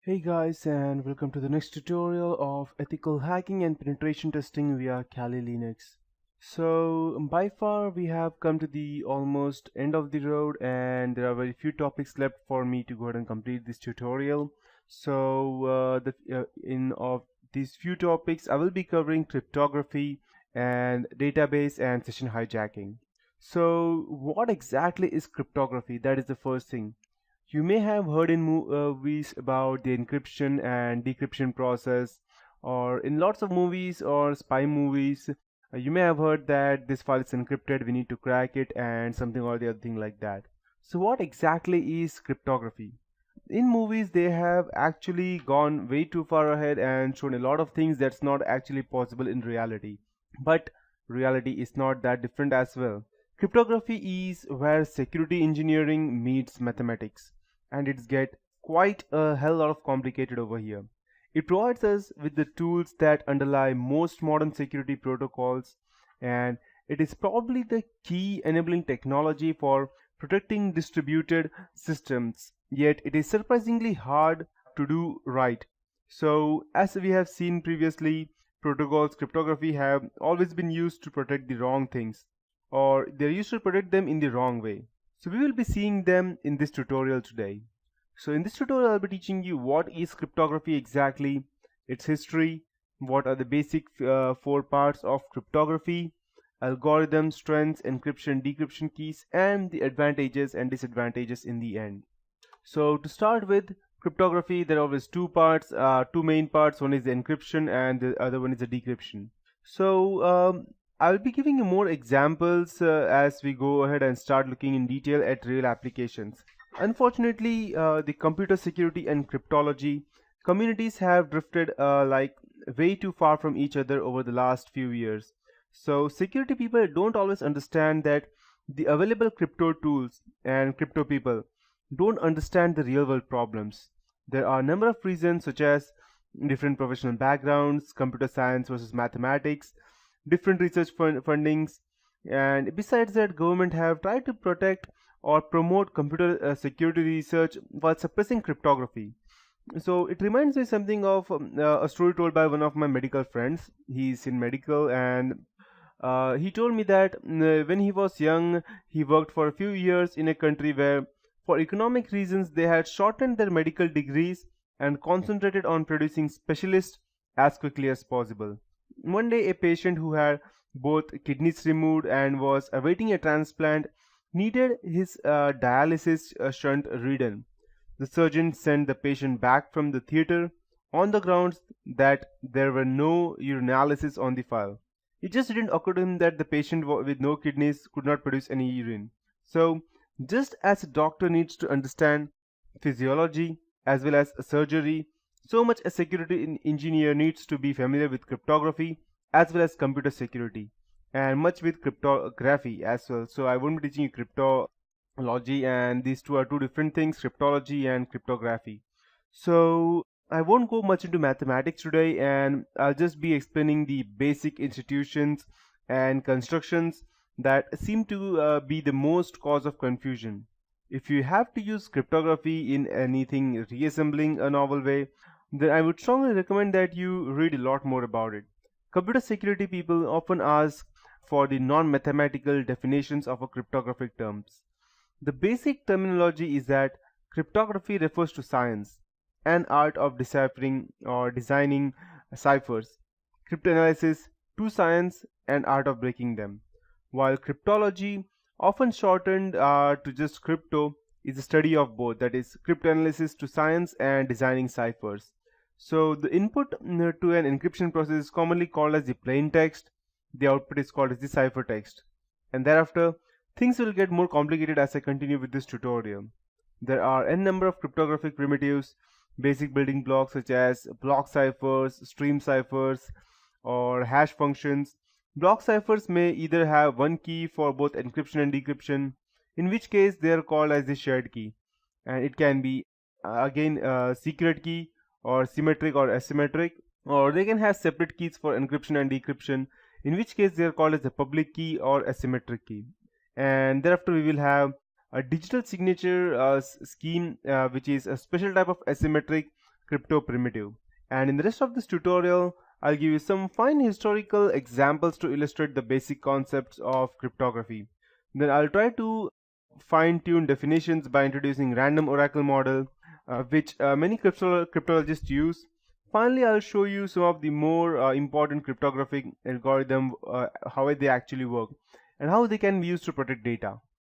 Hey guys, and welcome to the next tutorial of ethical hacking and penetration testing via Kali Linux. So by far we have come to the almost end of the road, and there are very few topics left for me to go ahead and complete this tutorial. So in of these few topics I will be covering cryptography and database and session hijacking. So what exactly is cryptography? That is the first thing. You may have heard in movies about the encryption and decryption process, or in lots of movies or spy movies, you may have heard that this file is encrypted, we need to crack it, and something or the other thing like that. So, what exactly is cryptography? In movies, they have actually gone way too far ahead and shown a lot of things that's not actually possible in reality. But reality is not that different as well. Cryptography is where security engineering meets mathematics, and it's get quite a hell lot of complicated over here. It provides us with the tools that underlie most modern security protocols, and it is probably the key enabling technology for protecting distributed systems. Yet it is surprisingly hard to do right. So, as we have seen previously, protocols cryptography have always been used to protect the wrong things, or they're used to protect them in the wrong way. So we will be seeing them in this tutorial today. So in this tutorial I'll be teaching you what is cryptography exactly, its history, what are the basic four parts of cryptography, algorithms, strengths, encryption, decryption keys, and the advantages and disadvantages in the end. So to start with cryptography, there are always two main parts. One is the encryption and the other one is the decryption. So I'll be giving you more examples as we go ahead and start looking in detail at real applications. Unfortunately, the computer security and cryptology communities have drifted like way too far from each other over the last few years. So security people don't always understand that the available crypto tools and crypto people don't understand the real world problems. There are a number of reasons such as different professional backgrounds, computer science versus mathematics, different research fundings, and besides that government have tried to protect or promote computer security research while suppressing cryptography. So it reminds me something of a story told by one of my medical friends. He's in medical, and he told me that when he was young he worked for a few years in a country where for economic reasons they had shortened their medical degrees and concentrated on producing specialists as quickly as possible. One day a patient who had both kidneys removed and was awaiting a transplant needed his dialysis shunt redone. The surgeon sent the patient back from the theater on the grounds that there were no urinalysis on the file. It just didn't occur to him that the patient with no kidneys could not produce any urine. So, just as a doctor needs to understand physiology as well as surgery, so much a security engineer needs to be familiar with cryptography as well as computer security, and much with cryptography as well. So I won't be teaching you cryptology, and these two are two different things, cryptology and cryptography. So I won't go much into mathematics today, and I'll just be explaining the basic institutions and constructions that seem to be the most cause of confusion. If you have to use cryptography in anything reassembling a novel way, then I would strongly recommend that you read a lot more about it. Computer security people often ask for the non-mathematical definitions of a cryptographic terms. The basic terminology is that cryptography refers to science, an art of deciphering or designing ciphers. Cryptanalysis to science and art of breaking them. While cryptology, often shortened to just crypto, is the study of both, that is, cryptanalysis to science and designing ciphers. So the input to an encryption process is commonly called as the plain text, the output is called as the ciphertext. And thereafter, things will get more complicated as I continue with this tutorial. There are n number of cryptographic primitives, basic building blocks such as block ciphers, stream ciphers, or hash functions. Block ciphers may either have one key for both encryption and decryption, in which case they are called as the shared key, and it can be again a secret key or symmetric or asymmetric, or they can have separate keys for encryption and decryption, in which case they are called as the public key or asymmetric key. And thereafter we will have a digital signature scheme, which is a special type of asymmetric crypto primitive. And in the rest of this tutorial, I'll give you some fine historical examples to illustrate the basic concepts of cryptography. Then I'll try to fine-tune definitions by introducing random oracle model, which many cryptologists use. Finally, I'll show you some of the more important cryptographic algorithm, how they actually work, and how they can be used to protect data.